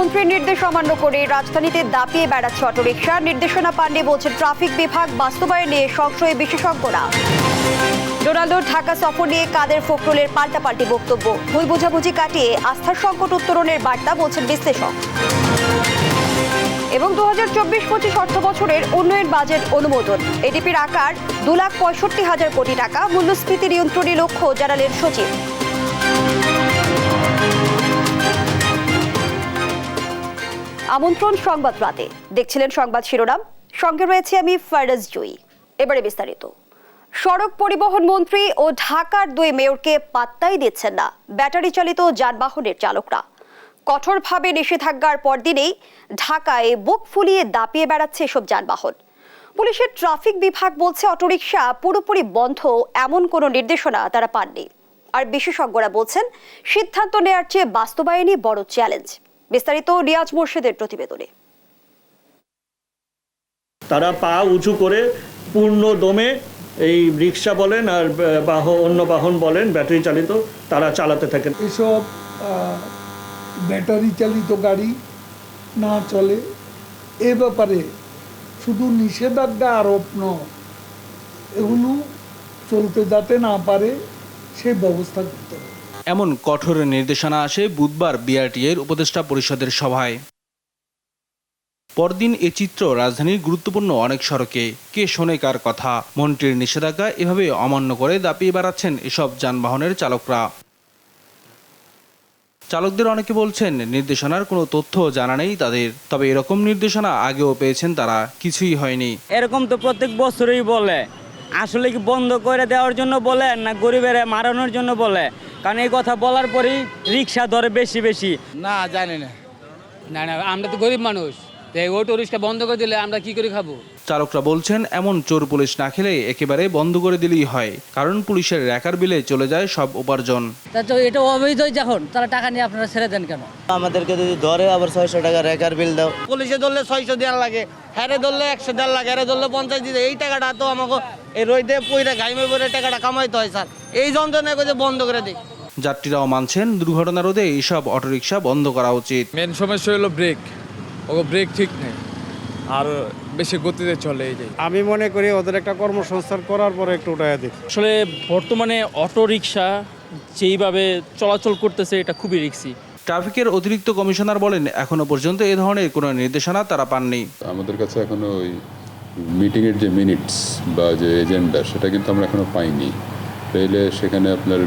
মন্ত্রীর নির্দেশ অমান্য করে রাজধানীতে দাপিয়ে বেড়াচ্ছে অটোরিকশা। নির্দেশনা পাননি বলছেন ট্রাফিক বিভাগ, বাস্তবায়নে সংশয়ে বিশেষজ্ঞরা। ডোনাল্ডোর ঢাকা সফর নিয়ে কাদের ফখরুলের পাল্টাপাল্টি বক্তব্য। ভুল বোঝাবুঝি কাটিয়ে আস্থার সংকট উত্তরণের বার্তা বলছেন বিশ্লেষক। এবং 2024-25 অর্থ বছরের উন্নয়ন বাজেট অনুমোদন। এডিপির আকার 2,65,000 কোটি টাকা। মূল্যস্ফীতি নিয়ন্ত্রণে লক্ষ্য জানালেন সচিব। আমন্ত্রণ সংবাদ রাতে, দেখছিলেন সংবাদ শিরোনাম, সঙ্গে রয়েছে আমি ফারাজ জুই। এবারে বিস্তারিত। সড়ক পরিবহন মন্ত্রী ও ঢাকার দুই মেয়রকে পাত্তাই দিচ্ছেন না ব্যাটারি চালিত যানবাহনের চালকরা। কঠোরভাবে নিষেধাজ্ঞার পরদিনেই ঢাকায় বুক ফুলিয়ে দাপিয়ে বেড়াচ্ছে এসব যানবাহন। পুলিশের ট্রাফিক বিভাগ বলছে অটোরিকশা পুরোপুরি বন্ধ এমন কোনো নির্দেশনা তারা পাননি। আর বিশেষজ্ঞরা বলছেন সিদ্ধান্ত নেওয়ার চেয়ে বাস্তবায়নই বড় চ্যালেঞ্জ। বিস্তারিত রিয়াজ মোর্শেদের প্রতিবেদনে। তারা পা উঁচু করে পূর্ণ দমে এই রিক্সা বলেন আর অন্য বাহন বলেন ব্যাটারি চালিত তারা চালাতে থাকেন। এসব ব্যাটারি চালিত গাড়ি না চলে এ ব্যাপারে শুধু নিষেধাজ্ঞা আরোপ নয়, এগুলো চলতে যাতে না পারে সে ব্যবস্থা করতে হবে। এমন কঠোর নির্দেশনা আসে বুধবার বিআরটিএর উপদেষ্টা পরিষদের সভায়। পরদিন এ চিত্র রাজধানীর গুরুত্বপূর্ণ অনেক সড়কে। কে শোনে কার কথা? মন্ত্রীর নিষেধাজ্ঞা এভাবে অমান্য করে দাপিয়ে বেড়াচ্ছেন এসব যানবাহনের চালকরা। চালকদের অনেকে বলছেন নির্দেশনার কোনো তথ্য জানা নেই তাদের। তবে এরকম নির্দেশনা আগেও পেয়েছেন তারা, কিছুই হয়নি। এরকম তো প্রত্যেক বছরই বলে। আসলে কি বন্ধ করে দেওয়ার জন্য বলে না গরিবের মারানোর জন্য বলে? কারণ এই কথা বলার পরেই রিক্সা ধরে বেশি বেশি। না জানি না, আমরা তো গরিব মানুষ, অটো রিক্সা বন্ধ করে দিলে আমরা কি করে খাবো? চালকরা বলছেন এমন চোর পুলিশ না খেলে একেবারে বন্ধ করে দিলেই হয়, কারণ পুলিশের র্যাকার বিলে চলে যায় সব উপার্জন। এটা অবৈধ, যখন তারা টাকা নিয়ে আপনারা ছেড়ে দেন কেন? আমাদেরকে যদি ধরে আবার 600 টাকা র্যাকার বিল দাও। পুলিশে ধরলে 600 দেওয়ার লাগে, হ্যারে ধরলে 100 দেওয়ার লাগে, হ্যারে ধরলে 50 দিতে। এই টাকাটা তো আমাকে এই রোদে পইরা গাইমে পরে টাকাটা কামাইতে হয় স্যার। এই যন্ত্রণা করে বন্ধ করে দিই। যাত্রীরাও মানছেন দুর্ঘটনা রোধে এইসব অটোরিকশা বন্ধ করা উচিত। মেন সমস্যা হলো ব্রেক, ব্রেক ঠিক নেই আর বেশি গতিতে চলে। এই যে আমি মনে করি ওদের একটা কর্মসংস্থান করার পরে একটু উঠাইয়া দিই। আসলে বর্তমানে অটো রিকশা যেইভাবে চলাচল করতেছে এটা খুবই রিস্কি। ট্রাফিকের অতিরিক্ত কমিশনার বলেন এখনো পর্যন্ত এ ধরনের কোনো নির্দেশনা তারা পাননি। আমাদের কাছে এখনো ওই মিটিংয়ের যে মিনিটস বা যে এজেন্ডা সেটা কিন্তু আমরা এখনো পাইনি। পেলে সেখানে আপনার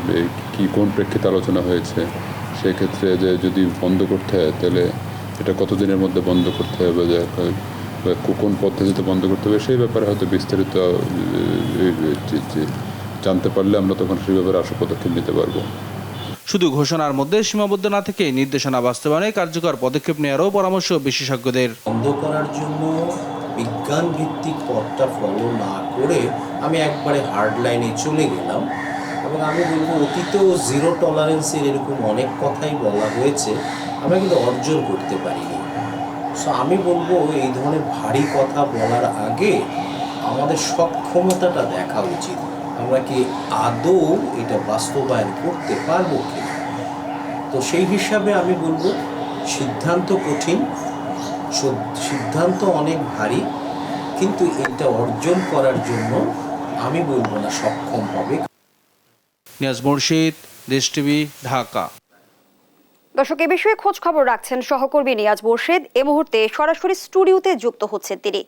কি কোন প্রেক্ষিতে আলোচনা হয়েছে, সেক্ষেত্রে যে যদি বন্ধ করতে হয় তাহলে এটা কতদিনের মধ্যে বন্ধ করতে হবে, যে কোন পদ্ধতিতে বন্ধ করতে হবে, সেই ব্যাপারে হয়তো বিস্তারিত জানতে পারলে আমরা তখন সেই ব্যাপারে আশু পদক্ষেপ নিতে পারবো। শুধু ঘোষণার মধ্যে সীমাবদ্ধ না থেকে নির্দেশনা বাস্তবায়নে কার্যকর পদক্ষেপ নেওয়ারও পরামর্শ বিশেষজ্ঞদের। বন্ধ করার জন্য বিজ্ঞান ভিত্তিক পথটা ফলো না করে আমি একবারে হার্ড লাইনে চলে গেলাম, এবং আমি বলবো অতীতেও জিরো টলারেন্সের এরকম অনেক কথাই বলা হয়েছে, আমরা কিন্তু অর্জন করতে পারিনি। সো আমি বলবো এই ধরনের ভারী কথা বলার আগে আমাদের সক্ষমতাটা দেখা উচিত, আমরা কি আদৌ এটা বাস্তবায়ন করতে পারবো কি। তো সেই হিসাবে আমি বলবো সিদ্ধান্ত কঠিন, সিদ্ধান্ত অনেক ভারী, কিন্তু এটা অর্জন করার জন্য আমি বলবো না সক্ষম হবে। নিয়াজ মুর্শিদ, দেশ টিভি, ঢাকা। দর্শক, এ বিষয়ে খোঁজ খবর রাখছেন সহকর্মী নিয়াজ মোর্শেদ। এ মুহূর্তে সরাসরি স্টুডিওতে যুক্ত হচ্ছেন তিনি।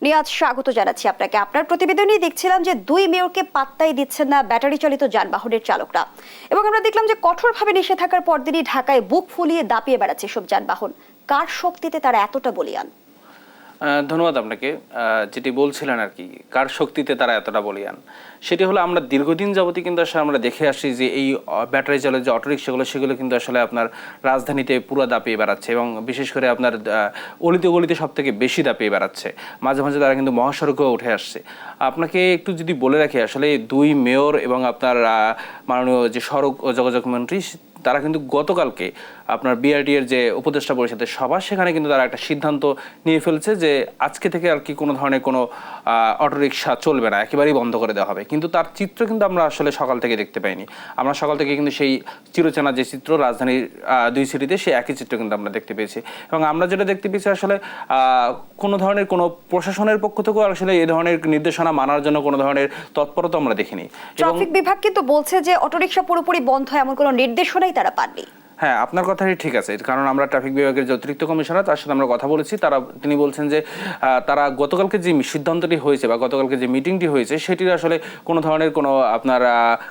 নিয়াজ, স্বাগত জানাচ্ছি আপনাকে। আপনার প্রতিবেদনেই দেখছিলাম যে দুই মেয়রকে পাত্তাই দিচ্ছেন না ব্যাটারি চালিত যানবাহনের চালকরা, এবং আমরা দেখলাম যে কঠোরভাবে নিষেধাজ্ঞার পরদিনই ঢাকায় বুক ফুলিয়ে দাপিয়ে বেড়াচ্ছে সব যানবাহন। কার শক্তিতে তারা এতটা বলিয়ান? ধন্যবাদ আপনাকে। যেটি বলছিলেন আর কি, কার শক্তিতে তারা এতটা বলিয়ান, সেটি হলো আমরা দীর্ঘদিন যাবতই কিন্তু আসলে আমরা দেখে আসছি যে এই ব্যাটারি চালিত যে অটোরিক্সাগুলো সেগুলো কিন্তু আসলে আপনার রাজধানীতে পুরো দাপিয়ে বেড়াচ্ছে, এবং বিশেষ করে আপনার অলিতে গলিতে সব থেকে বেশি দাপিয়ে বেড়াচ্ছে। মাঝে মাঝে তারা কিন্তু মহাসড়কেও উঠে আসছে। আপনাকে একটু যদি বলে রাখি, আসলে দুই মেয়র এবং আপনার মাননীয় যে সড়ক ও যোগাযোগ মন্ত্রী, তারা কিন্তু গতকালকে আপনার বিআরটি এর যে উপদেষ্টা পরিষদের সভা, সেখানে কিন্তু তারা একটা সিদ্ধান্ত নিয়ে ফেলছে যে আজকে থেকে আর কি কোনো ধরনের কোনো অটোরিকশা চলবে না, একেবারেই বন্ধ করে দেওয়া হবে। কিন্তু তার চিত্র কিন্তু আমরা আসলে সকাল থেকে দেখতে পাইনি। আমরা সকাল থেকে কিন্তু সেই চিরচেনা যে চিত্র রাজধানীর 2 সিটিতে, সেই একই চিত্র কিন্তু আমরা দেখতে পেয়েছি। এবং আমরা যেটা দেখতে পেয়েছি আসলে কোনো ধরনের কোনো প্রশাসনের পক্ষ থেকেও আসলে এই ধরনের নির্দেশনা মানার জন্য কোনো ধরনের তৎপরতা আমরা দেখিনি। ট্রাফিক বিভাগ কিন্তু বলছে যে অটোরিকশা পুরোপুরি বন্ধ, এমন কোনো নির্দেশনাই তারা পাননি। হ্যাঁ, আপনার কথাই ঠিক আছে, কারণ আমরা ট্রাফিক বিভাগের যে অতিরিক্ত কমিশনার, তার সাথে আমরা কথা বলেছি। তিনি বলছেন যে তারা গতকালকে যে সিদ্ধান্তটি হয়েছে বা গতকালকে যে মিটিংটি হয়েছে, সেটির আসলে কোনো ধরনের কোনো আপনার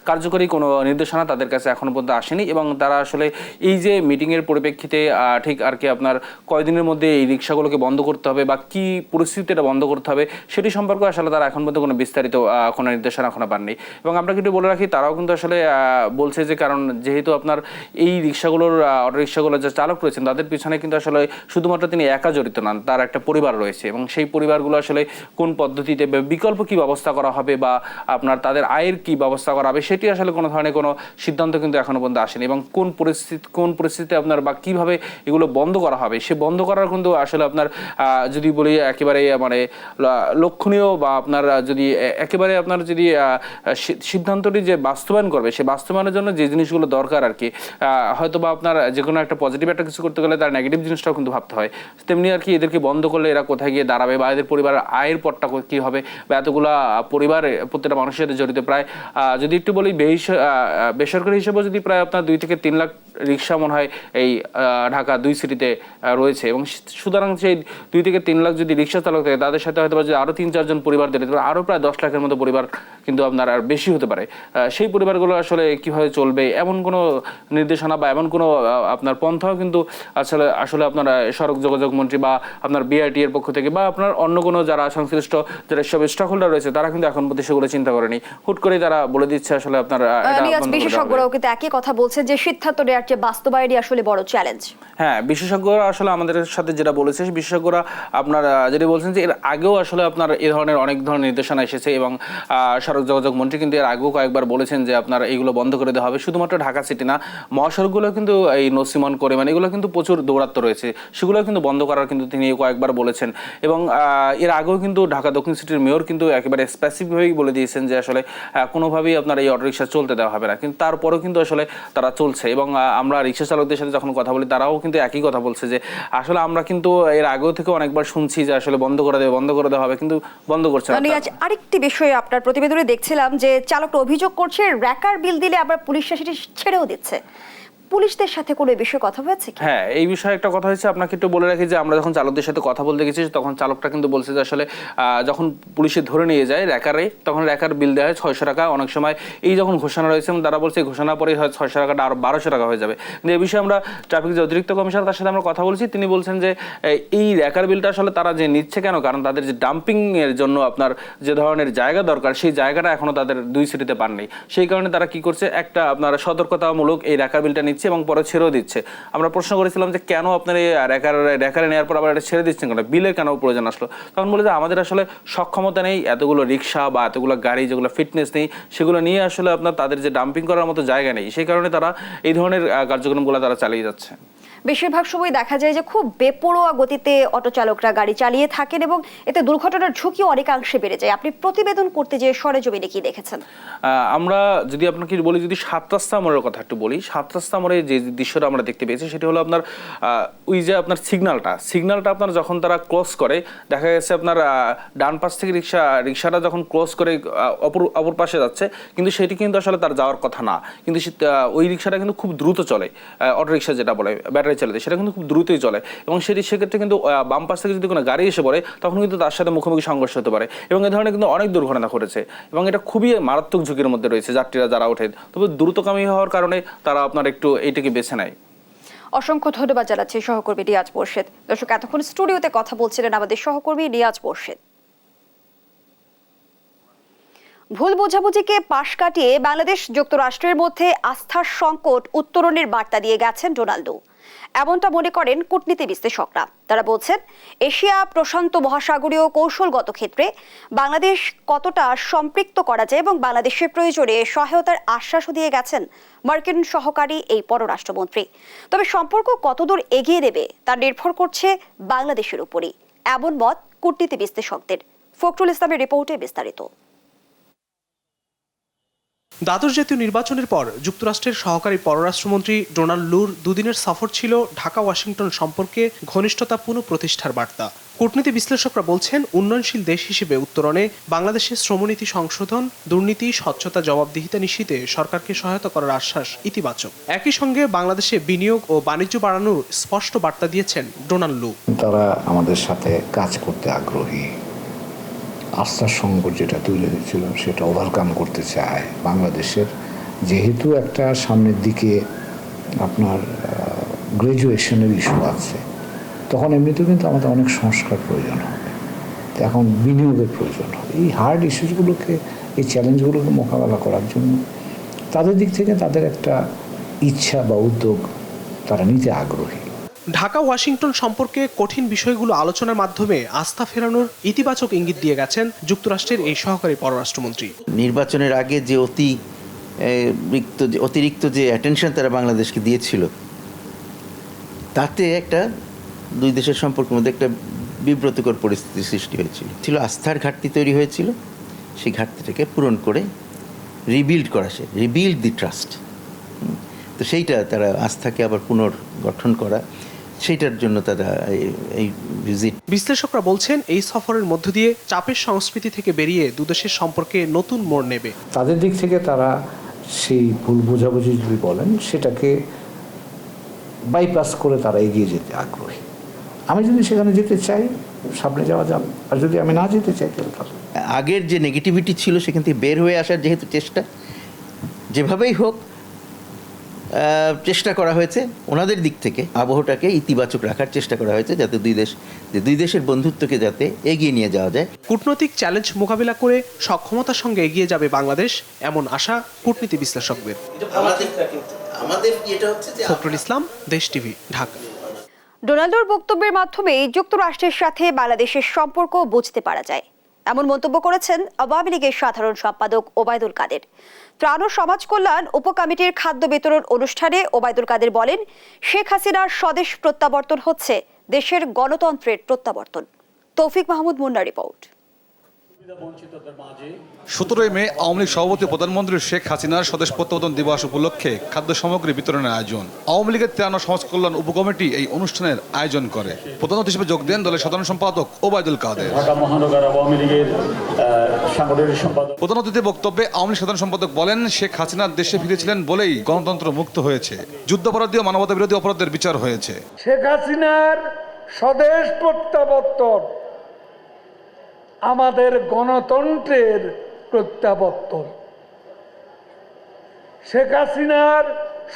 কার্যকরী কোনো নির্দেশনা তাদের কাছে এখনো পর্যন্ত আসেনি। এবং তারা আসলে এই যে মিটিংয়ের পরিপ্রেক্ষিতে ঠিক আর কি আপনার কয়দিনের মধ্যে এই রিক্সাগুলোকে বন্ধ করতে হবে বা কি পরিস্থিতিতে এটা বন্ধ করতে হবে, সেটি সম্পর্কে আসলে তারা এখন পর্যন্ত কোনো বিস্তারিত কোনো নির্দেশনা এখনো পাননি। এবং আমরা কিন্তু বলে রাখি, তারাও কিন্তু আসলে বলছে যে কারণ যেহেতু আপনার এই রিক্সাগুলো অটোরিকশাগুলোর যে চালক রয়েছেন, তাদের পিছনে কিন্তু আসলে শুধুমাত্র তিনি একা জড়িত নন, তার একটা পরিবার রয়েছে। এবং সেই পরিবারগুলো আসলে কোন পদ্ধতিতে বিকল্প কি ব্যবস্থা করা হবে বা আপনার তাদের আয়ের কি ব্যবস্থা করা হবে, সেটি আসলে কোনো ধরনের কোনো সিদ্ধান্ত কিন্তু এখনো পর্যন্ত আসেনি। এবং কোন পরিস্থিতিতে আপনার বা কিভাবে এগুলো বন্ধ করা হবে, সে বন্ধ করার কিন্তু আসলে আপনার যদি বলি একেবারে মানে লক্ষণীয় বা আপনার যদি একেবারে আপনার যদি সিদ্ধান্তটি যে বাস্তবায়ন করবে, সে বাস্তবায়নের জন্য যে জিনিসগুলো দরকার আর কি, হয়তো বা আপনার যে কোনো একটা পজিটিভ একটা কিছু করতে গেলে তার নেগেটিভ জিনিসটাও কিন্তু ভাবতে হয়। তেমনি আর কি এদেরকে বন্ধ করলে এরা কোথায় গিয়ে দাঁড়াবে বা এদের পরিবারের আয়ের পথটা কী হবে, বা এতগুলা পরিবার প্রত্যেকটা মানুষের সাথে জড়িত। প্রায় যদি একটু বলি বেসরকারি হিসেবেও যদি প্রায় আপনার 2 থেকে 3 লাখ রিক্সা মনে হয় এই ঢাকা 2 সিটিতে রয়েছে। এবং সুতরাং সেই 2 থেকে 3 লাখ যদি রিক্সা চালক থাকে, তাদের সাথে হয়তো যদি আরও 3-4 জন পরিবার দিলে আরও প্রায় 10 লাখের মতো পরিবার কিন্তু আপনার আর বেশি হতে পারে। সেই পরিবারগুলো আসলে কীভাবে চলবে, এমন কোনো নির্দেশনা বা এমন কোনো আপনার পন্থাও কিন্তু আসলে আপনার সড়ক যোগাযোগ মন্ত্রী বা আপনার বিআরটি এর পক্ষ থেকে বা আপনার অন্য কোনো যারা সংশ্লিষ্ট যারা সব স্টক হোল্ডার রয়েছে, তারা কিন্তু এখন পর্যন্ত সেগুলো চিন্তা করেনি। হুট করে তারা বলে দিচ্ছে আসলে আপনার বিশেষজ্ঞরাও কিন্তু একই কথা বলছেন যে সিদ্ধান্ত নেওয়ার যে বাস্তবায়নই আসলে বড় চ্যালেঞ্জ। হ্যাঁ, বিশেষজ্ঞরা আসলে আমাদের সাথে যেটা বলেছে, বিশেষজ্ঞরা আপনার যেটা বলছেন যে এর আগেও আসলে আপনার এই ধরনের অনেক ধরনের নির্দেশনা এসেছে এবং সড়ক যোগাযোগ মন্ত্রী কিন্তু এর আগেও কয়েকবার বলেছেন যে আপনার এইগুলো বন্ধ করে দেওয়া হবে। শুধুমাত্র ঢাকা সিটি না, মহাসড়কগুলো কিন্তু এই নসিমন করে মানে এগুলো কিন্তু প্রচুর দৌরাত্ম রয়েছে, সেগুলো কিন্তু বন্ধ করার কিন্তু তিনি কয়েকবার বলেছেন। এবং এর আগেও কিন্তু ঢাকা দক্ষিণ সিটির মেয়র কিন্তু একেবারে স্পেসিফিকভাবেই বলে দিয়েছেন যে আসলে কোনোভাবেই আপনার এই অটোরিকশা চলতে দেওয়া হবে না। কিন্তু তারপরেও কিন্তু আসলে তারা চলছে। এবং আমরা রিক্সা চালকদের সাথে যখন কথা বলি, তারাও কিন্তু একই কথা বলছে যে আসলে আমরা কিন্তু এর আগেও থেকে অনেকবার শুনছি যে আসলে বন্ধ করে দেওয়া হবে, কিন্তু বন্ধ করছে না। আরেকটি বিষয়ে আপনার প্রতিবেদনে দেখছিলাম যে চালকরা অভিযোগ করছে র্যাকার বিল দিলে আবার পুলিশ সেটি ছেড়েও দিচ্ছে। পুলিশদের সাথে কোনো বিষয়ে কথা হয়েছে কি? হ্যাঁ, এই বিষয়ে একটা কথা হয়েছে। আপনাকে একটু বলে রাখি যে আমরা যখন চালকদের সাথে কথা বলতে গেছি, তখন চালকটা কিন্তু বলছে যে আসলে যখন পুলিশে ধরে নিয়ে যায় র্যাকারে, তখন র্যাকার বিল দেওয়া হয় 600 টাকা। অনেক সময় এই যখন ঘোষণা রয়েছে, তারা বলছে ঘোষণা পরে হয় 600 টাকাটা আর 1200 টাকা হয়ে যাবে। কিন্তু এই বিষয়ে আমরা ট্রাফিক যে অতিরিক্ত কমিশনার, তার সাথে আমরা কথা বলছি। তিনি বলছেন যে এই র্যাকার বিলটা আসলে তারা যে নিচ্ছে কেন, কারণ তাদের যে ডাম্পিং এর জন্য আপনার যে ধরনের জায়গা দরকার, সেই জায়গাটা এখনো তাদের 2 সিটিতে পাননি। সেই কারণে তারা কি করছে, একটা আপনার সতর্কতামূলক এই র্যাকার বিলটা নিচ্ছে এবং পরে ছেড়েও দিচ্ছে। আমরা প্রশ্ন করেছিলাম যে কেন আপনার এই র্যাকারে নেওয়ার পর আবার এটা ছেড়ে দিচ্ছেন কেন, বিলের কেন প্রয়োজন আসলো? তখন বলে যে আমাদের আসলে সক্ষমতা নেই, এতগুলো রিক্সা বা এতগুলো গাড়ি যেগুলো ফিটনেস নেই, সেগুলো নিয়ে আসলে আপনার তাদের যে ডাম্পিং করার মতো জায়গা নেই, সেই কারণে তারা এই ধরনের কার্যক্রমগুলো তারা চালিয়ে যাচ্ছে। বেশিরভাগ সময় দেখা যায় যে খুব বেপরোয়া গতিতে অটো চালকরা গাড়ি চালিয়ে থাকেন এবং এতে দুর্ঘটনার ঝুঁকি অনেকাংশে বেড়ে যায়। আপনি প্রতিবেদন করতে যে সরেজমিনে কি দেখেছেন? আমরা যদি আপনাকে বলি, যদি 7 রাস্তা মোড়ের কথা একটু বলি, 7 রাস্তা মোড়ে যে দৃশ্যটা আমরা দেখতে পেয়েছি, সেটি হলো আপনার ওই যে আপনার সিগন্যালটা আপনার যখন তারা ক্রস করে, দেখা গেছে আপনার ডান পাশ থেকে রিক্সাটা যখন ক্রস করে অপর পাশে যাচ্ছে, কিন্তু সেটি কিন্তু আসলে তার যাওয়ার কথা না। কিন্তু ওই রিক্সাটা কিন্তু খুব দ্রুত চলে, অটো রিক্সা যেটা বলে ব্যাটারি চালিত, সেটা কিন্তু খুব দ্রুতই চলে। এবং সেক্ষেত্রে কিন্তু বাম পাশ থেকে যদি কোনো গাড়ি এসে পড়ে, তখন কিন্তু তার সাথে মুখোমুখি সংঘর্ষ হতে পারে। এবং এই ধরনের কিন্তু অনেক দুর্ঘটনা ঘটেছে এবং এটা খুবই মারাত্মক ঝুঁকির মধ্যে রয়েছে যাত্রীরা যারা ওঠে। তবে দ্রুতগামী হওয়ার কারণে তারা আপনার একটু এইটাকে বেছে নেয়। অসংখ্য ধন্যবাদ জানাচ্ছি সহকর্মী রিয়াজ মোর্শেদ। দর্শক, এতক্ষণ স্টুডিওতে কথা বলছিলেন আমাদের সহকর্মী রিয়াজ মোর্শেদ। ভুল বোঝাবুঝিকে পাশ কাটিয়ে বাংলাদেশ যুক্তরাষ্ট্রের মধ্যে আস্থার সংকট উত্তরণের বার্তা দিয়ে গেছেন ডোনাল্ডো। এমনটা মনে করেন কূটনীতি বিশ্লেষকরা। তারা বলছেন, এশিয়া প্রশান্ত মহাসাগরীয় কৌশলগত ক্ষেত্রে বাংলাদেশ কতটা সম্পৃক্ত করা যায় এবং বাংলাদেশের প্রয়োজনে সহায়তার আশ্বাসও দিয়ে গেছেন মার্কিন সহকারী এই পররাষ্ট্রমন্ত্রী। তবে সম্পর্ক কতদূর এগিয়ে নেবে তা নির্ভর করছে বাংলাদেশের উপরই, এমন মত কূটনীতি বিশ্লেষকদের। ফখরুল ইসলামের রিপোর্টে বিস্তারিত। দ্বাদশ জাতীয় নির্বাচনের পর যুক্তরাষ্ট্রের সহকারী পররাষ্ট্রমন্ত্রী ডোনাল্ড লুর দুদিনের সফর ছিল ঢাকা ওয়াশিংটন সম্পর্কে ঘনিষ্ঠতা পুনঃপ্রতিষ্ঠার বার্তা। কূটনীতি বিশ্লেষকরা বলছেন, উন্নয়নশীল দেশ হিসেবে উত্তরণে বাংলাদেশের শ্রমনীতি সংশোধন, দুর্নীতি, স্বচ্ছতা, জবাবদিহিতা নিশ্চিতে সরকারকে সহায়তা করার আশ্বাস ইতিবাচক। একই সঙ্গে বাংলাদেশে বিনিয়োগ ও বাণিজ্য বাড়ানোর স্পষ্ট বার্তা দিয়েছেন ডোনাল্ড লু। তারা আমাদের সাথে কাজ করতে আগ্রহী, আস্থার সংকট যেটা তৈরি হয়েছিল সেটা ওভারকাম করতে চায়। বাংলাদেশের যেহেতু একটা সামনের দিকে আপনার গ্র্যাজুয়েশনের ইস্যু আছে, তখন এমনিতেও কিন্তু আমাদের অনেক সংস্কার প্রয়োজন হবে, এখন বিনিয়োগের প্রয়োজন হবে। এই হার্ড ইস্যুসগুলোকে, এই চ্যালেঞ্জগুলোকে মোকাবেলা করার জন্য তাদের দিক থেকে তাদের একটা ইচ্ছা বা উদ্যোগ তারা নিতে আগ্রহী। ঢাকা ওয়াশিংটন সম্পর্কে কঠিন বিষয়গুলো আলোচনার মাধ্যমে আস্থা ফেরানোর ইতিবাচক ইঙ্গিত দিয়ে গেছেন যুক্তরাষ্ট্রের এই সহকারী পররাষ্ট্রমন্ত্রী। নির্বাচনের আগে যে অতিরিক্ত যে অ্যাটেনশন তারা বাংলাদেশকে দিয়েছিল, তাতে একটা দুই দেশের সম্পর্কের মধ্যে একটা বিব্রতকর পরিস্থিতি সৃষ্টি হয়েছিল। আস্থার ঘাটতি তৈরি হয়েছিল, সেই ঘাটতিটাকে পূরণ করে রিবিল্ড দি ট্রাস্ট। তো সেইটা তারা আস্থাকে আবার পুনর্গঠন করা, সেইটার জন্য তারা এই ভিজিট। বিশ্লেষকরা বলছেন, এই সফরের মধ্য দিয়ে চাপের সংস্কৃতি থেকে বেরিয়ে দুদেশের সম্পর্কে নতুন মোড় নেবে। তাদের দিক থেকে তারা সেই ভুল বোঝাবুঝি যদি বলেন সেটাকে বাইপাস করে তারা এগিয়ে যেতে আগ্রহী। আমি যদি সেখানে যেতে চাই, সামনে যাওয়া যাবে, আর যদি আমি না যেতে চাই তাহলে আগের যে নেগেটিভিটি ছিল সেখান থেকে বের হয়ে আসার যেহেতু চেষ্টা, যেভাবেই হোক চেষ্টা করা হয়েছে ওনাদের দিক থেকে আবহটাকে ইতিবাচক রাখার চেষ্টা করা হয়েছে, যাতে দুই দেশের বন্ধুত্বকে যাতে এগিয়ে নিয়ে যাওয়া যায়। কূটনৈতিক চ্যালেঞ্জ মোকাবিলা করে সক্ষমতার সঙ্গে এগিয়ে যাবে বাংলাদেশ, এমন আশা কূটনীতি বিশ্লেষকদের। ফখরুল ইসলাম, দেশ টিভি, ঢাকা। ডোনাল্ডোর বক্তব্যের মাধ্যমে যুক্তরাষ্ট্রের সাথে বাংলাদেশের সম্পর্ক বুঝতে পারা যায়, এমন মন্তব্য করেছেন আওয়ামী লীগের সাধারণ সম্পাদক ওবায়দুল কাদের। ত্রাণ ও সমাজ কল্যাণ উপকমিটির খাদ্য বিতরণ অনুষ্ঠানে ওবায়দুল কাদের বলেন, শেখ হাসিনার স্বদেশ প্রত্যাবর্তন হচ্ছে দেশের গণতন্ত্রের প্রত্যাবর্তন। তৌফিক মাহমুদ মুন্নার রিপোর্ট। 17 মে আওয়ামী লীগ সভাপতি প্রধানমন্ত্রী শেখ হাসিনার স্বদেশ প্রত্যাবর্তন দিবস উপলক্ষে খাদ্য সামগ্রী বিতরণের আয়োজন। আওয়ামী লীগের ত্রাণ ও সমাজ কল্যাণ উপকমিটি এই অনুষ্ঠানের আয়োজন করে। প্রধান অতিথি হিসেবে যোগ দেন দলের সাধারণ সম্পাদক ওবায়দুল কাদের। প্রধান অতিথির বক্তব্যে আওয়ামী লীগ সাধারণ সম্পাদক বলেন, শেখ হাসিনা দেশে ফিরেছিলেন বলেই গণতন্ত্র মুক্ত হয়েছে, যুদ্ধাপরাধী ও মানবতা বিরোধী অপরাধের বিচার হয়েছে। শেখ হাসিনার স্বদেশ প্রত্যাবর্তন আমাদের গণতন্ত্রের প্রত্যাবর্তন। শেখ হাসিনার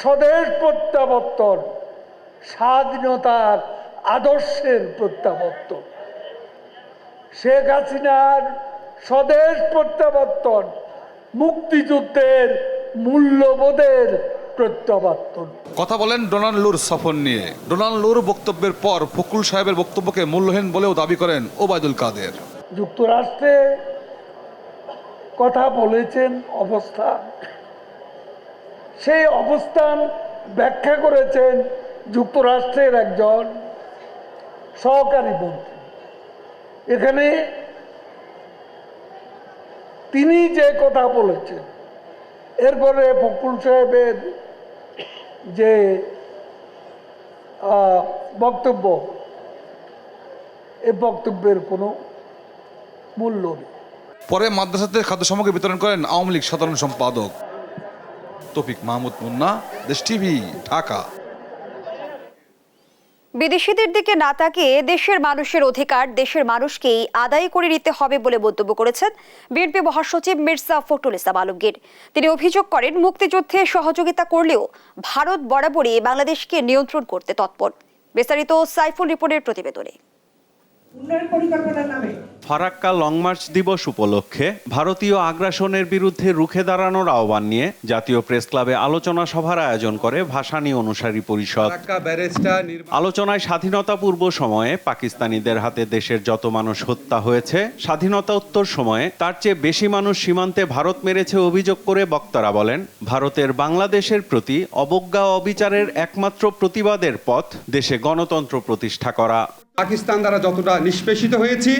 স্বদেশ প্রত্যাবর্তন স্বাধীনতার আদর্শের প্রত্যাবর্তন। শেখ হাসিনার স্বদেশ প্রত্যাবর্তন মুক্তিযুদ্ধের মূল্যবোধের প্রত্যাবর্তন। কথা বলেন ডোনাল্ড লুর সফর নিয়ে। ডোনাল্ড লুর বক্তব্যের পর ফখরুল সাহেবের বক্তব্যকে মূল্যহীন বলেও দাবি করেন ওবায়দুল কাদের। যুক্তরাষ্ট্রে কথা বলেছেন অবস্থান, সেই অবস্থান ব্যাখ্যা করেছেন যুক্তরাষ্ট্রের একজন সহকারী মন্ত্রী। এখানে তিনি যে কথা বলেছেন, এরপরে ফখরুল সাহেবের যে বক্তব্য, এই বক্তব্যের কোনো মূল্য নেই। পরে মাদ্রাসাতে খাদ্য সামগ্রী বিতরণ করেন আওয়ামী লীগ সাধারণ সম্পাদক। তৌফিক মাহমুদ মুন্না, দেশ টিভি, ঢাকা। বিদেশিদের দিকে না তাকিয়ে দেশের মানুষের অধিকার দেশের মানুষকেই আদায় করে নিতে হবে বলে মন্তব্য করেছেন বিএনপি মহাসচিব মির্জা ফখরুল ইসলাম আলমগীর। তিনি অভিযোগ করেন, মুক্তিযুদ্ধে সহযোগিতা করলেও ভারত বরাবরই বাংলাদেশকে নিয়ন্ত্রণ করতে তৎপর। বিস্তারিত সাইফুল রিপোর্টের প্রতিবেদনে। ফারাক্কা লং মার্চ দিবস উপলক্ষে ভারতীয় আগ্রাসনের বিরুদ্ধে রুখে দাঁড়ানোর আহ্বান নিয়ে জাতীয় প্রেস ক্লাবে আলোচনা সভার আয়োজন করে ভাসানী অনুসারী পরিষদ। আলোচনায় স্বাধীনতা পূর্ব সময়ে পাকিস্তানিদের হাতে দেশের যত মানুষ হত্যা হয়েছে, স্বাধীনতা উত্তর সময়ে তার চেয়ে বেশি মানুষ সীমান্তে ভারত মেরেছে অভিযোগ করে বক্তারা বলেন, ভারতের বাংলাদেশের প্রতি অবজ্ঞা ও অবিচারের একমাত্র প্রতিবাদের পথ দেশে গণতন্ত্র প্রতিষ্ঠা করা। পাকিস্তান দ্বারা যতটা নিষ্পেষিত হয়েছি,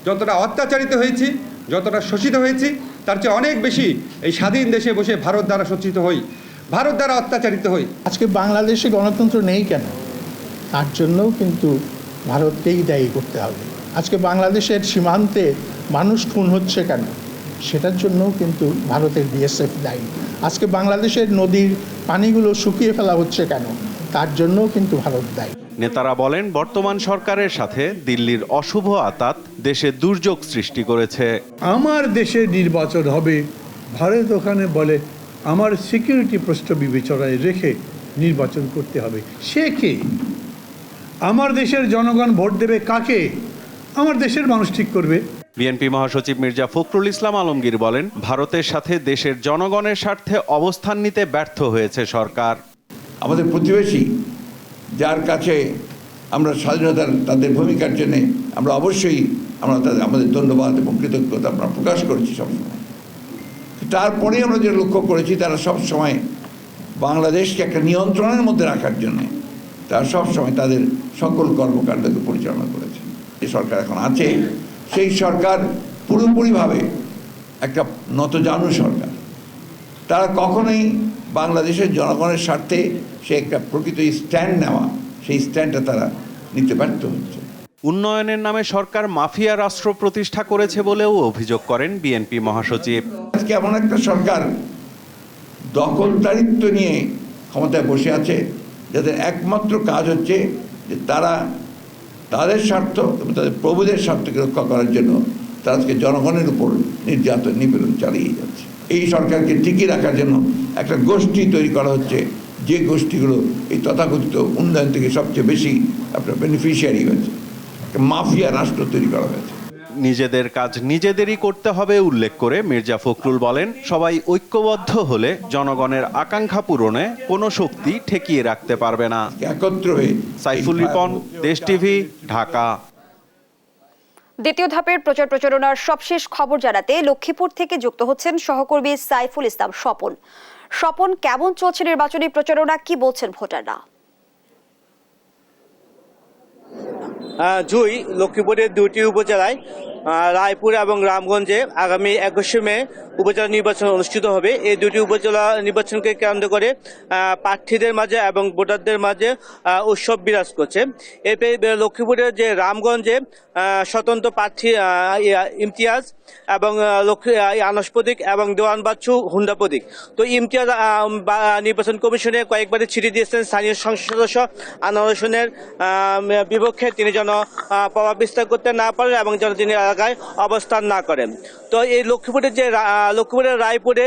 যতটা অত্যাচারিত হয়েছি, যতটা শোষিত হয়েছি, তার চেয়ে অনেক বেশি এই স্বাধীন দেশে বসে ভারত দ্বারা শোষিত হই, ভারত দ্বারা অত্যাচারিত হই। আজকে বাংলাদেশে গণতন্ত্র নেই কেন, তার জন্যও কিন্তু ভারতকেই দায়ী করতে হবে। আজকে বাংলাদেশের সীমান্তে মানুষ খুন হচ্ছে কেন, সেটার জন্যও কিন্তু ভারতের বিএসএফ দায়ী। আজকে বাংলাদেশের নদীর পানিগুলো শুকিয়ে ফেলা হচ্ছে কেন, তার জন্যও কিন্তু ভারত দায়ী। নেতারা বলেন, বর্তমান সরকারের সাথে দিল্লির অশুভ আতাত দেশে দুর্যোগ সৃষ্টি করেছে। আমার দেশে নির্বাচন হবে, ভারত ওখানে বলে আমার সিকিউরিটি প্রশ্ন বিবেচনায় রেখে নির্বাচন করতে হবে। সে কে? আমার দেশের জনগণ ভোট দেবে কাকে? আমার দেশের মানুষ ঠিক করবে। বিএনপি মহাসচিব মির্জা ফখরুল ইসলাম আলমগীর বলেন, ভারতের সাথে দেশের জনগণের স্বার্থে অবস্থান নিতে ব্যর্থ হয়েছে সরকার। আমাদের প্রতিবেশী, যার কাছে আমরা স্বাধীনতার তাদের ভূমিকার জন্য আমরা অবশ্যই আমাদের ধন্যবাদ এবং কৃতজ্ঞতা আমরা প্রকাশ করেছি সবসময়। তারপরেই আমরা যে লক্ষ্য করেছি, তারা সবসময় বাংলাদেশকে একটা নিয়ন্ত্রণের মধ্যে রাখার জন্য তারা সবসময় তাদের সকল কর্মকাণ্ডকে পরিচালনা করেছে। যে সরকার এখন আছে, সেই সরকার পুরোপুরিভাবে একটা নতজানু সরকার। তারা কখনোই বাংলাদেশের জনগণের স্বার্থে সে একটা প্রকৃত স্ট্যান্ড নেওয়া, সেই স্ট্যান্ডটা তারা নিতে ব্যর্থ হচ্ছে। উন্নয়নের নামে সরকার মাফিয়া রাষ্ট্র প্রতিষ্ঠা করেছে বলেও অভিযোগ করেন বিএনপি মহাসচিব। আজকে এমন একটা সরকার দখলদারিত্ব নিয়ে ক্ষমতায় বসে আছে, যাদের একমাত্র কাজ হচ্ছে যে তারা তাদের স্বার্থ এবং তাদের প্রভুদের স্বার্থকে রক্ষা করার জন্য তারা আজকে জনগণের উপর নির্যাতন নিপীড়ন চালিয়ে যাচ্ছে। এই সরকারকে টিকিয়ে রাখার জন্য একটা গোষ্ঠী তৈরি করা হচ্ছে, যে গোষ্ঠীগুলো এই তথাকথিত উন্নয়ন থেকে সবচেয়ে বেশি আপনার বেনিফিশিয়ারি হয়েছে। একটা মাফিয়া রাষ্ট্র তৈরি করা হয়েছে। নিজেদের কাজ নিজেদেরই করতে হবে উল্লেখ করে মির্জা ফখরুল বলেন, সবাই ঐক্যবদ্ধ হলে জনগণের আকাঙ্ক্ষা পূরণে কোনো শক্তি ঠেকিয়ে রাখতে পারবে না। একত্র হয়ে সাইফুল রিপন, দেশ টিভি, ঢাকা। দ্বিতীয় ধাপের প্রচার প্রচারণার সবশেষ খবর জানাতে লক্ষ্মীপুর থেকে যুক্ত হচ্ছেন সহকর্মী সাইফুল ইসলাম স্বপন। স্বপন, কেমন চলছে নির্বাচনী প্রচারণা, কি বলছেন ভোটাররা? জুই, লক্ষ্মীপুরের দুটি উপজেলায় রায়পুর এবং রামগঞ্জে আগামী 21শে মে উপজেলা নির্বাচন অনুষ্ঠিত হবে। এই দুটি উপজেলা নির্বাচনকে কেন্দ্র করে প্রার্থীদের মাঝে এবং ভোটারদের মাঝে উৎসব বিরাজ করছে। এতে লক্ষ্মীপুরের যে রামগঞ্জে স্বতন্ত্র প্রার্থী ইমতিয়াজ এবং আনাস প্রতীক এবং দেওয়ান বাচ্চু হুন্ডা প্রতীক। তো ইমতিয়াজ নির্বাচন কমিশনে কয়েকবারই চিঠি দিয়েছেন স্থানীয় সংসদ সদস্য আনোয়ার হোসেনের বিপক্ষে, তিনি যেন প্রভাব বিস্তার করতে না পারেন এবং যেন তিনি এলাকায় অবস্থান না করেন। তো এই লক্ষ্মীপুরের রায়পুরে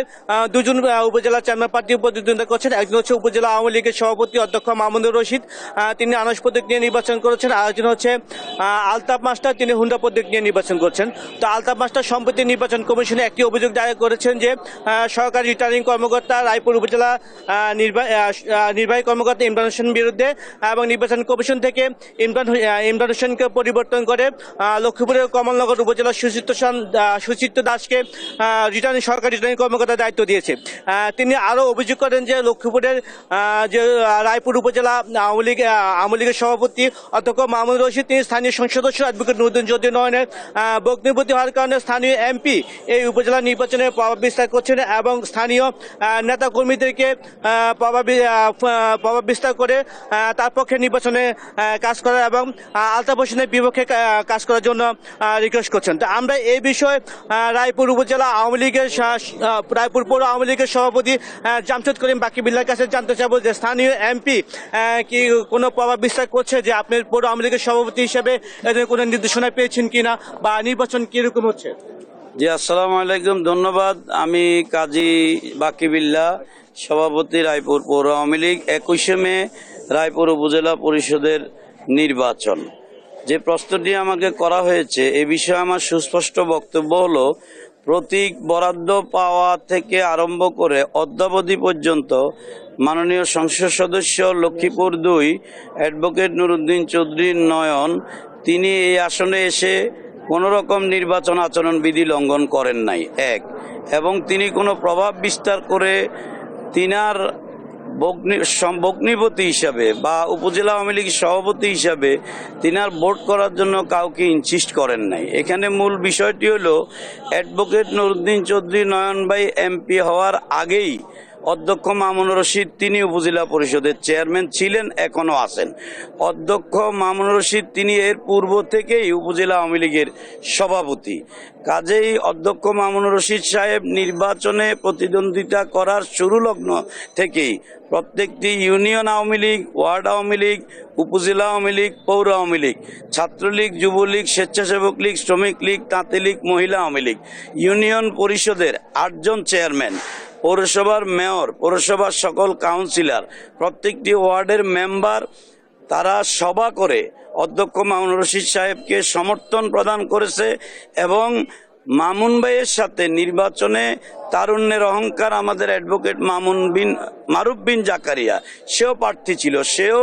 দুজন উপজেলা চেয়ারম্যান প্রার্থী প্রতিদ্বন্দ্বিতা করছেন। একজন হচ্ছে উপজেলা আওয়ামী লীগের সভাপতি অধ্যক্ষ মাহমুদুর রশিদ, তিনি আনাস প্রতীক নিয়ে নির্বাচন করেছেন। আরেকজন হচ্ছে আলতাফ মাস্টার, তিনি হুন্ডা প্রতীক নিয়ে নির্বাচন করছেন। তো আলতাফ মাস্টার সম্প্রতি নির্বাচন কমিশনে একটি অভিযোগ দায়ের করেছেন যে সরকারি রিটার্নিং কর্মকর্তা রায়পুর উপজেলা নির্বাহী কর্মকর্তা ইমরান হোসেনের বিরুদ্ধে এবং নির্বাচন কমিশন থেকে ইমরান হোসেনকে পরিবর্তন করে লক্ষ্মীপুরের কমলনগর উপজেলা সুচিত্র দাসকে সরকারি রিটার্নিং কর্মকর্তার দায়িত্ব দিয়েছে। তিনি আরও অভিযোগ করেন যে লক্ষ্মীপুরের যে রায়পুর উপজেলা আওয়ামী লীগের সভাপতি অধ্যক্ষ মাহমুদ রশিদ, তিনি স্থানীয় সংসদ সদস্য অ্যাডভোকেট নুরুদ্দিন জ্যোতি নয়নের বগ্নিপতি হওয়ার কারণে স্থানীয় এমপি এই উপজেলা নির্বাচনে প্রভাব বিস্তার করছেন এবং স্থানীয় নেতাকর্মীদেরকে প্রভাব বিস্তার করে তার পক্ষে নির্বাচনে কাজ করা এবং আলতাফ হোসেনের বিপক্ষে কাজ করার জন্য রিকোয়েস্ট করছেন। তো আমরা এই বিষয়ে রায়পুর উপজেলা আওয়ামী লীগের রায়পুর পৌর আওয়ামী লীগের সভাপতি জামশেদ করিম বাকিবিল্লার কাছে জানতে চাইব যে স্থানীয় এমপি কি কোনো প্রভাব বিস্তার করছে, যে আপনি পৌর আওয়ামী লীগের সভাপতি হিসেবে এদের কোনো নির্দেশনা পেয়েছেন কিনা বা নির্বাচন কিরকম হচ্ছে? জি, আসসালামু আলাইকুম, ধন্যবাদ। আমি কাজী বাকিবিল্লা, সভাপতি রায়পুর পৌর আওয়ামী লীগ। 21শে মে রায়পুর উপজেলা পরিষদের নির্বাচন। যে প্রশ্নটি আমাকে করা হয়েছে এ বিষয়ে আমার সুস্পষ্ট বক্তব্য হলো, প্রতীক বরাদ্দ পাওয়া থেকে আরম্ভ করে অদ্যাবধি পর্যন্ত মাননীয় সংসদ সদস্য লক্ষ্মীপুর 2 অ্যাডভোকেট নুরুদ্দিন চৌধুরী নয়ন, তিনি এই আসনে এসে কোনো রকম নির্বাচন আচরণবিধি লঙ্ঘন করেন নাই, এক, এবং তিনি কোনো প্রভাব বিস্তার করে তিনার বগ্নিপতি হিসাবে বা উপজেলা আওয়ামী লীগ সভাপতি হিসাবে তিনার ভোট করার জন্য কাউকে ইনসিস্ট করেন নাই। এখানে মূল বিষয়টি হলো অ্যাডভোকেট নুরুদ্দিন চৌধুরী নয়ন ভাই এমপি হওয়ার আগেই অধ্যক্ষ মামুনুর রশিদ, তিনি উপজেলা পরিষদের চেয়ারম্যান ছিলেন, এখনও আছেন। অধ্যক্ষ মামুনুর রশিদ তিনি এর পূর্ব থেকেই উপজেলা আওয়ামী লীগের সভাপতি। কাজেই অধ্যক্ষ মামুনুর রশিদ সাহেব নির্বাচনে প্রতিদ্বন্দ্বিতা করার শুরু লগ্ন থেকেই প্রত্যেকটি ইউনিয়ন আওয়ামী লীগ, ওয়ার্ড আওয়ামী লীগ, উপজেলা আওয়ামী লীগ, পৌর আওয়ামী লীগ, ছাত্রলীগ, যুবলীগ, স্বেচ্ছাসেবক লীগ, শ্রমিক লীগ, তাঁতি লীগ, মহিলা আওয়ামী লীগ, ইউনিয়ন পরিষদের 8 জন চেয়ারম্যান, পৌরসভার মেয়র, পৌরসভার সকল কাউন্সিলর, প্রত্যেকটি ওয়ার্ডের মেম্বার, তারা সভা করে অধ্যক্ষ মামুনুর রশিদ সাহেবকে সমর্থন প্রদান করেছে এবং মামুন ভাইয়ের সাথে নির্বাচনে তারুণ্যের অহংকার আমাদের অ্যাডভোকেট মারুফ বিন জাকারিয়া, সেও প্রার্থী ছিল, সেও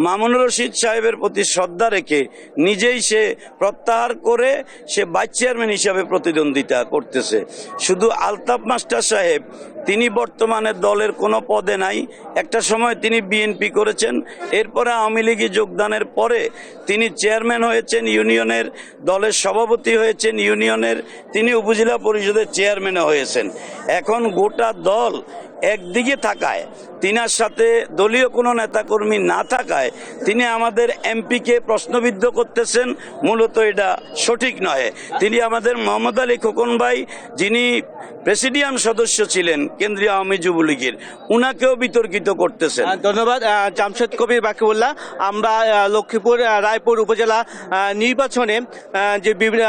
মামুনুর রশিদ সাহেবের প্রতি শ্রদ্ধা রেখে নিজেই সে প্রত্যাহার করে সে ভাইস চেয়ারম্যান হিসাবে প্রতিদ্বন্দ্বিতা করতেছে। শুধু আলতাফ মাস্টার সাহেব, তিনি বর্তমানে দলের কোনো পদে নাই, একটা সময় তিনি বিএনপি করেছেন, এরপরে আওয়ামী লীগে যোগদানের পরে তিনি চেয়ারম্যান হয়েছেন ইউনিয়নের, দলের সভাপতি হয়েছেন ইউনিয়নের, তিনি উপজেলা পরিষদের চেয়ারম্যানও হয়েছেন। এখন গোটা দল একদিকে থাকায়, তিনার সাথে দলীয় কোনো নেতাকর্মী না থাকায় তিনি আমাদের এমপিকে প্রশ্নবিদ্ধ করতেছেন, মূলত এটা সঠিক নয়। তিনি আমাদের মোহাম্মদ আলী খোকন ভাই, যিনি প্রেসিডিয়াম সদস্য ছিলেন কেন্দ্রীয় আওয়ামী যুবলীগের, উনাকেও বিতর্কিত করতেছেন। ধন্যবাদ জামশেদ কবির বাকিউল্লাহ। আমরা লক্ষ্মীপুর রায়পুর উপজেলা নির্বাচনে যে বিভিন্ন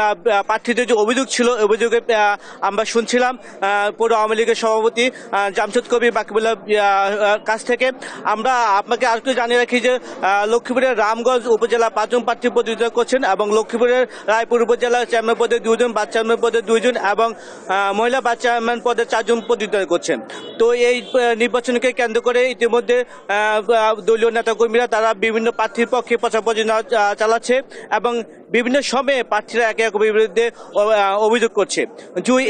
প্রার্থীদের যে অভিযোগ ছিল, অভিযোগে আমরা শুনছিলাম পৌর আওয়ামী লীগের সভাপতি জামশেদ কবির বাকিউল্লাহ কাছ থেকে। আমরা আপনাকে আর একটু জানিয়ে রাখি যে লক্ষ্মীপুরের রামগঞ্জ উপজেলা 5 জন প্রার্থী প্রতিদ্বন্দ্বিতা করছেন এবং লক্ষ্মীপুরের রায়পুর উপজেলা চেয়ারম্যান পদে 2 জন, ভাইস চেয়ারম্যান পদে 2 জন এবং মহিলা ভাইস চেয়ারম্যান পদে 4 জন প্রতিদ্বন্দ্বিতা করছেন। তো এই নির্বাচনকে কেন্দ্র করে ইতিমধ্যে দলীয় নেতাকর্মীরা তারা বিভিন্ন প্রার্থীর পক্ষে প্রচার প্রচারণা চালাচ্ছে এবং বিভিন্ন সময়ে প্রার্থীরা একে অপরের বিরুদ্ধে অভিযোগ করছে।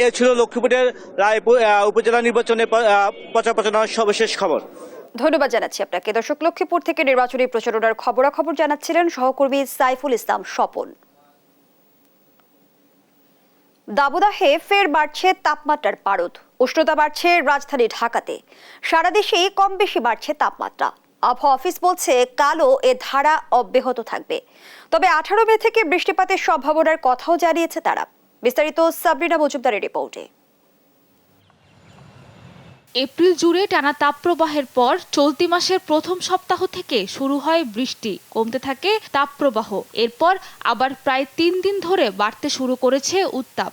এ ছিল লক্ষ্মীপুরের রায়পুর উপজেলা নির্বাচনের প্রচার প্রচারণার সর্বশেষ খবর। ধন্যবাদ জানাচ্ছি আপনাকে। দর্শক, লক্ষ্মীপুর থেকে নির্বাচনী প্রচারণার খবরাখবর জানাচ্ছিলেন সহকর্মী সাইফুল ইসলাম স্বপন। দাবদাহে ফের বাড়ছে তাপমাত্রার পারদ, উষ্ণতা বাড়ছে রাজধানী ঢাকাতে, সারা দেশেই কম বেশি বাড়ছে তাপমাত্রা। আবহাওয়া অফিস বলছে কালও এ ধারা অব্যাহত থাকবে, তবে 18 মে থেকে বৃষ্টিপাতের সম্ভাবনার কথাও জানিয়েছে তারা। বিস্তারিত সাবরিনা মজুমদারের রিপোর্টে। এপ্রিল জুড়ে টানা তাপপ্রবাহের পর চলতি মাসের প্রথম সপ্তাহ থেকে শুরু হয় বৃষ্টি, কমতে থাকে তাপপ্রবাহ, এরপর আবার প্রায় 3 দিন ধরে বাড়তে শুরু করেছে উত্তাপ।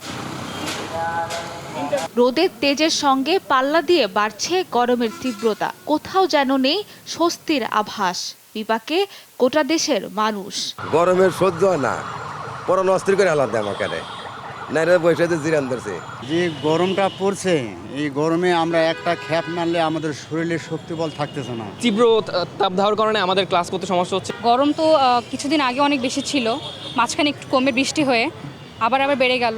রোদের তেজের সঙ্গে পাল্লা দিয়ে বাড়ছে গরমের তীব্রতা, কোথাও যেন নেই স্বস্তির আভাস। বিপাকে গোটা দেশের মানুষ। গরমের সহ্য না, পরন অস্থির করে আলাদা আমাকে যে গরমটা পড়ছে, এই গরমে আমরা একটা খ্যাপ মারলে আমাদের শরীরে শক্তি বল থাকতেছে না। তীব্র তাপ দেওয়ার কারণে আমাদের ক্লাস করতে সমস্যা হচ্ছে। গরম তো কিছুদিন আগে অনেক বেশি ছিল, মাঝখানে একটু কমে বৃষ্টি হয়ে আবার বেড়ে গেল।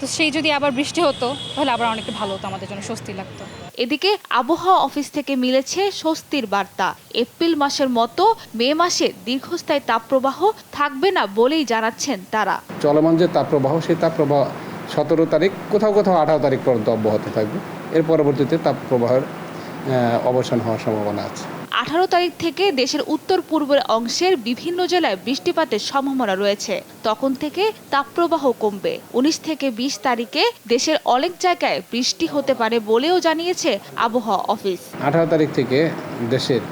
তো সেই যদি আবার বৃষ্টি হতো তাহলে আবার অনেকটা ভালো হতো, আমাদের জন্য স্বস্তি লাগতো। এদিকে আবহাওয়া অফিস থেকে মিলেছে স্বস্তির বার্তা। এপ্রিল মাসের মতো মে মাসে দীর্ঘস্থায়ী তাপপ্রবাহ থাকবে না বলেই জানাচ্ছেন তারা। চলমান যে তাপপ্রবাহ, সেই তাপপ্রবাহ 17 তারিখ, কোথাও 18 তারিখ পর্যন্ত অব্যাহত থাকবে। এর পরবর্তীতে তাপপ্রবাহের অবসান হওয়ার সম্ভাবনা আছে। 18 তারিখ থেকে দেশের উত্তর পূর্বের অংশের বিভিন্ন জেলায় বৃষ্টিপাতের সম্ভাবনা রয়েছে। তখন থেকে তাপপ্রবাহ কমবে। 19 থেকে 20 তারিখে দেশের অনেক জায়গায় বৃষ্টি হতে পারে বলেও জানিয়েছে আবহাওয়া অফিস। 18 তারিখ থেকে দেশের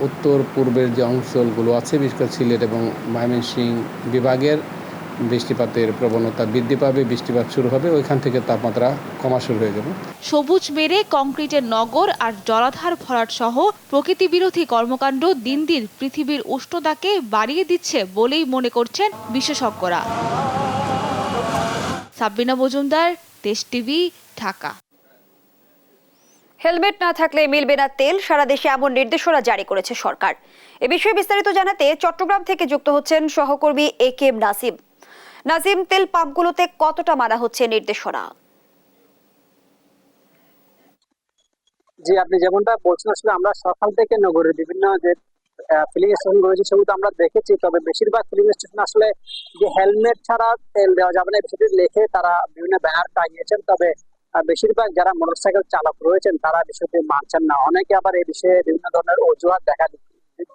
উত্তর পূর্বের যে অঞ্চলগুলো আছে, বিশেষ করে সিলেট এবং ময়মনসিংহ বিভাগের বৃষ্টিপাতের প্রবণতা বৃদ্ধি পাবে, বৃষ্টিপাত শুরু হবে, ওইখান থেকে তাপমাত্রা কমা শুরু হয়ে যাবে। সবুজ মেরে কংক্রিটের নগর আর জলাধার ভরাট সহ প্রকৃতি বিরোধী কর্মকাণ্ড দিন দিন পৃথিবীর উষ্ণতাকে বাড়িয়ে দিচ্ছে বলেই মনে করছেন বিশেষজ্ঞরা। সাব্বিনা মজুমদার, দেশ টিভি, ঢাকা। হেলমেট না থাকলে মিলবে না তেল, সারা দেশে এমন নির্দেশনা জারি করেছে সরকার। এ বিষয়ে বিস্তারিত জানাতে চট্টগ্রাম থেকে যুক্ত হচ্ছেন সহকর্মী একেএম নাসিম। নাজিম, তেল পাম্পগুলোতে কতটা মানা হচ্ছে নির্দেশনা? জি, আপনি যেমনটা বলছেন, আসলে আমরা সকাল থেকে নগরের বিভিন্ন যে ফিলিং স্টেশন রয়েছে সেগুলো আমরা দেখেছি, তবে বেশিরভাগ ফিলিং স্টেশন আসলে যে হেলমেট ছাড়া তেল দেওয়া যাবে না বিষয়টি লিখে তারা বিভিন্ন ব্যানার টাঙিয়েছেন, তবে বেশিরভাগ যারা মোটরসাইকেল চালক রয়েছেন তারা বিষয়টি মানছেন না। অনেকে আবার এই বিষয়ে বিভিন্ন ধরনের অজুহাত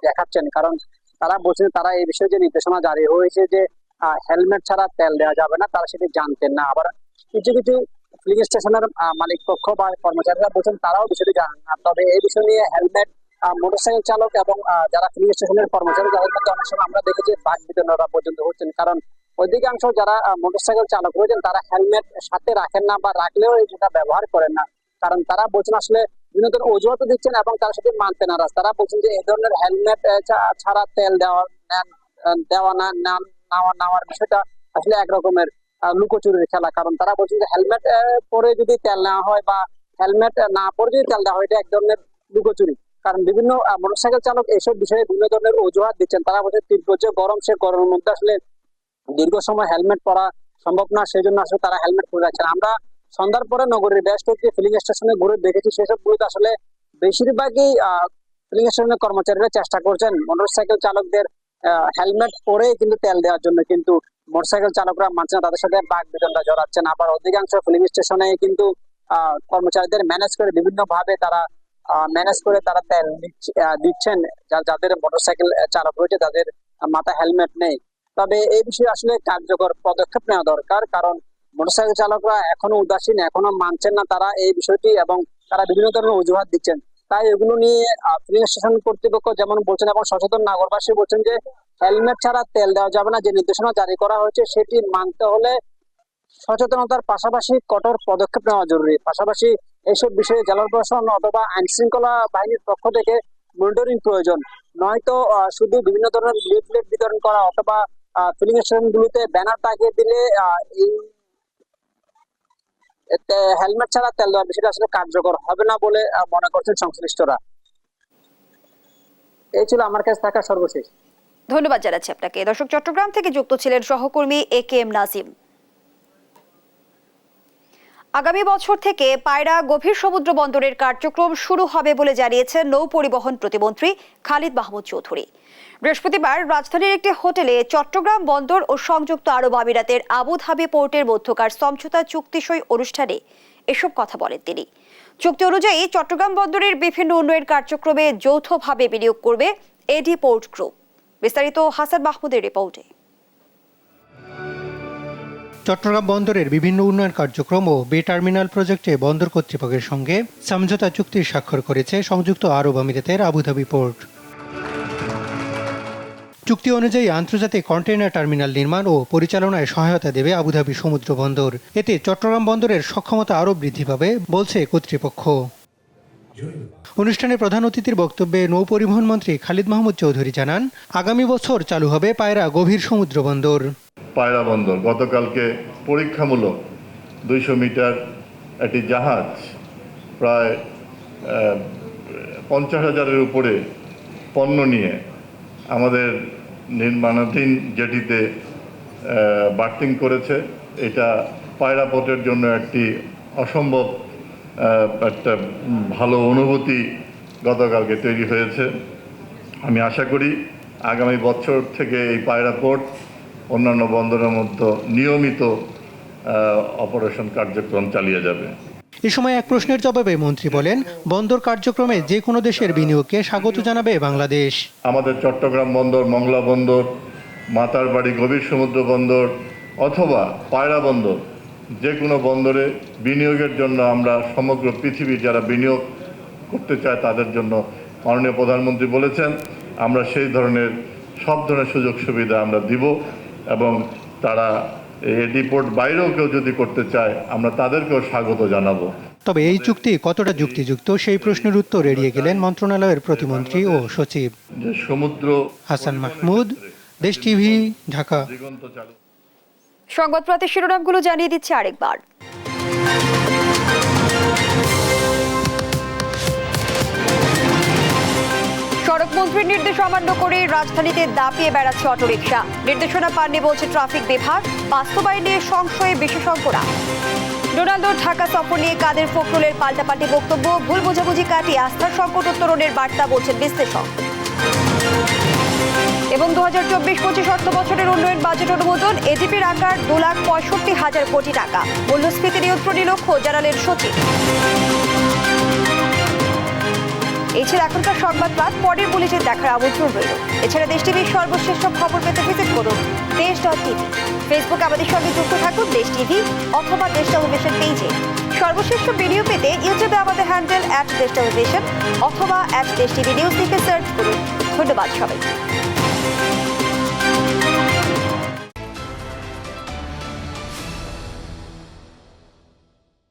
দেখাচ্ছেন, কারণ তারা বলছেন তারা এই বিষয়ে যে নির্দেশনা জারি হয়েছে যে হেলমেট ছাড়া তেল দেওয়া যাবে না, তারা সেটি জানতেন না। আবার কিছু কিছু ফিলিং স্টেশনের মালিক পক্ষ বা কর্মচারীরা বলছেন তারাও বিষয়টি জানেন না। তবে এই বিষয় নিয়ে হেলমেট মোটরসাইকেল চালক এবং যারা ফিলিং স্টেশনের কর্মচারী তাদের মধ্যে অনেক সময় আমরা দেখেছি বাক বিতণ্ডা পর্যন্ত হচ্ছেন, কারণ অধিকাংশ যারা মোটরসাইকেল চালক রয়েছেন তারা হেলমেট সাথে রাখেন না বা রাখলেও যেটা ব্যবহার করেন না, কারণ তারা বলছেন আসলে বিভিন্ন ধরনের অজুহাত দিচ্ছেন এবং তারা সেটি মানতে নারাজ। তারা বলছেন যে এই ধরনের হেলমেট ছাড়া তেল দেওয়া নেওয়ার বিষয়টা আসলে একরকমের লুকোচুরির খেলা, কারণ তারা বলছেন যে হেলমেট পরে যদি তেল নেওয়া হয় বা হেলমেট না পরে যদি তেল দেওয়া হয় এটা এক ধরনের লুকোচুরি, কারণ বিভিন্ন মোটরসাইকেল চালক এইসব বিষয়ে বিভিন্ন ধরনের অজুহাত দিচ্ছেন। তারা বলছেন তীব্র যে গরম, সে গরমের মধ্যে আসলে দীর্ঘ সময় হেলমেট পরা সম্ভব না, সেই জন্য আসলে তারা হেলমেট পরে রাখছেন। আমরা সন্ধ্যার পরে নগরের বেশ কয়েকটি ফিলিং স্টেশনে ঘুরে দেখেছি, সেসব গুলোতে আসলে বেশিরভাগই ফিলিং স্টেশনের কর্মচারীরা চেষ্টা করছেন মোটরসাইকেল চালকদের হেলমেট পরে কিন্তু তেল দেওয়ার জন্য, কিন্তু মোটরসাইকেল চালকরা মানছে না, তাদের সাথে বাক বিতণ্ডা জড়াচ্ছেন। আবার অধিকাংশ ফিলিং স্টেশনে কিন্তু কর্মচারীদের ম্যানেজ করে বিভিন্ন ভাবে তারা তেল দিচ্ছেন যাদের মোটরসাইকেল চালক রয়েছে, তাদের মাথায় হেলমেট নেই। তবে এই বিষয়ে আসলে কার্যকর পদক্ষেপ নেওয়া দরকার, কারণ মোটরসাইকেল চালকরা এখনো উদাসীন, এখনো মানছেন না তারা এই বিষয়টি, এবং তারা বিভিন্ন ধরনের অজুহাত দিচ্ছেন। তাই এগুলো নিয়ে ফিলিং স্টেশন কর্তৃপক্ষ যেমন বলছেন এবং সচেতন নাগরবাসী বলছেন যে হেলমেট ছাড়া তেল দেওয়া যাবে না, যে নির্দেশনা জারি করা হয়েছে সেটি মানতে হলে সচেতনতার পাশাপাশি কঠোর পদক্ষেপ নেওয়া জরুরি। পাশাপাশি এইসব বিষয়ে জেলা প্রশাসন অথবা আইন শৃঙ্খলা বাহিনীর পক্ষ থেকে মনিটরিং প্রয়োজন, নয়তো শুধু বিভিন্ন ধরনের লিফলেট বিতরণ করা অথবা ফিলিং স্টেশন গুলোতে ব্যানার টাঙিয়ে দিলে এই হেলমেট ছাড়া তেল দেওয়ার বিষয়টা আসলে কার্যকর হবে না বলে মনে করছেন সংশ্লিষ্টরা। এই ছিল আমার কাছে থাকা সর্বশেষ। ধন্যবাদ জানাচ্ছি আপনাকে। দর্শক, চট্টগ্রাম থেকে যুক্ত ছিলেন সহকর্মী একেএম নাজিম। আগামী বছর থেকে পায়রা গভীর সমুদ্র বন্দরের কার্যক্রম শুরু হবে বলে জানিয়েছেন নৌ পরিবহন প্রতিমন্ত্রী খালিদ মাহমুদ চৌধুরী। বৃহস্পতিবার রাজধানীর একটি হোটেলে চট্টগ্রাম বন্দর ও সংযুক্ত আরব আমিরাতের আবুধাবি পোর্টের মধ্যকার সমঝোতা চুক্তিসই অনুষ্ঠানে এসব কথা বলেন তিনি। চুক্তি অনুযায়ী চট্টগ্রাম বন্দরের বিভিন্ন উন্নয়ন কার্যক্রমে যৌথভাবে বিনিয়োগ করবে এডি পোর্ট গ্রুপ। বিস্তারিত হাসান মাহমুদের রিপোর্টে। চট্টগ্রাম বন্দরের বিভিন্ন উন্নয়ন কার্যক্রম ও বে টার্মিনাল প্রজেক্টে বন্দর কর্তৃপক্ষের সঙ্গে সমঝোতা চুক্তি স্বাক্ষর করেছে সংযুক্ত আরব আমিরাতের আবুধাবি পোর্ট। চুক্তি অনুযায়ী আন্তর্জাতিক কন্টেইনার টার্মিনাল নির্মাণ ও পরিচালনায় সহায়তা দেবে আবুধাবি সমুদ্র বন্দর। এতে চট্টগ্রাম বন্দরের সক্ষমতা আরও বৃদ্ধি পাবে বলছে কর্তৃপক্ষ। অনুষ্ঠানে প্রধান অতিথির বক্তব্যে নৌ পরিবহন মন্ত্রী খালিদ মাহমুদ চৌধুরী জানান, আগামী বছর চালু হবে পায়রা গভীর সমুদ্র বন্দর। পায়রা বন্দর গতকালকে পরীক্ষামূলক 200 মিটার একটি জাহাজ প্রায় 50,000-এর উপরে পণ্য নিয়ে আমাদের নির্মাণাধীন জেটিতে বার্থিং করেছে। এটা পায়রা পোর্টের জন্য একটি অসম্ভব একটা ভালো অনুভূতি গতকালকে তৈরি হয়েছে। আমি আশা করি আগামী বছর থেকে এই পায়রা পোর্ট অন্যান্য বন্দরের মধ্যে নিয়মিত অপারেশন কার্যক্রম চালিয়ে যাবে। এ সময় এক প্রশ্নের জবাবে মন্ত্রী বলেন, বন্দর কার্যক্রমে যে কোনো দেশের বিনিয়োগকে স্বাগত জানাবে বাংলাদেশ। আমাদের চট্টগ্রাম বন্দর, মংলা বন্দর, মাতারবাড়ি গভীর সমুদ্র বন্দর অথবা পায়রা বন্দর, যে কোনো বন্দরে বিনিয়োগের জন্য আমরা সমগ্র পৃথিবীর যারা বিনিয়োগ করতে চায় তাদের জন্য মাননীয় প্রধানমন্ত্রী বলেছেন আমরা সেই ধরনের সব ধরনের সুযোগ সুবিধা আমরা দিব এবং তারা এই ডিপোর্ট বাইরেও কেউ যদি করতে চায় আমরা তাদেরকেও স্বাগত জানাবো। তবে এই চুক্তি কতটা যুক্তিযুক্ত সেই প্রশ্নের উত্তর এড়িয়ে গেলেন মন্ত্রণালয়ের প্রতিমন্ত্রী ও সচিব। যে সমুদ্র হাসান মাহমুদ, দেশ টিভি, ঢাকা। সংবাদপত্রের শিরোনামগুলো জানিয়ে দিচ্ছে আরেকবার। সড়ক মন্ত্রীর নির্দেশ অমান্য করে রাজধানীতে দাপিয়ে বেড়াচ্ছে অটোরিকশা। নির্দেশনা পাননি বলছে ট্রাফিক বিভাগ, বাস্তবায়ন নিয়ে সংশয়ে বিশেষজ্ঞরা। ডোনাল্ডোর ঢাকা সফর নিয়ে কাদের ফখরুলের পাল্টাপাল্টি বক্তব্য, ভুল বোঝাবুঝি কাটিয়ে আস্থার সংকট উত্তরণের বার্তা বলছেন বিশ্লেষক। এবং 2024-25 অর্থ বছরের উন্নয়ন বাজেট অনুমোদন, এডিপির আকার 2,65,000 কোটি টাকা। মূল্যস্ফীতি নিয়ন্ত্রণী লক্ষ্য জানালেন সচিব। এই ছিল এখনকার সংবাদ পাঠ, পরের বুলেটিন দেখার আমন্ত্রণ রইল। এছাড়া দেশ টিভির সর্বশেষ খবর পেতে ভিজিট করুন দেশ.টিভি। ফেসবুকে আমাদের সঙ্গে যুক্ত থাকুন দেশ টিভি অথবা দেশ টেলিভিশন পেজে। সর্বশেষ ভিডিও পেতে ইউটিউবে আমাদের হ্যান্ডেল @দেশ টেলিভিশন অথবা @দেশ টিভি নিউজ লিখে সার্চ করুন। ধন্যবাদ সবাই।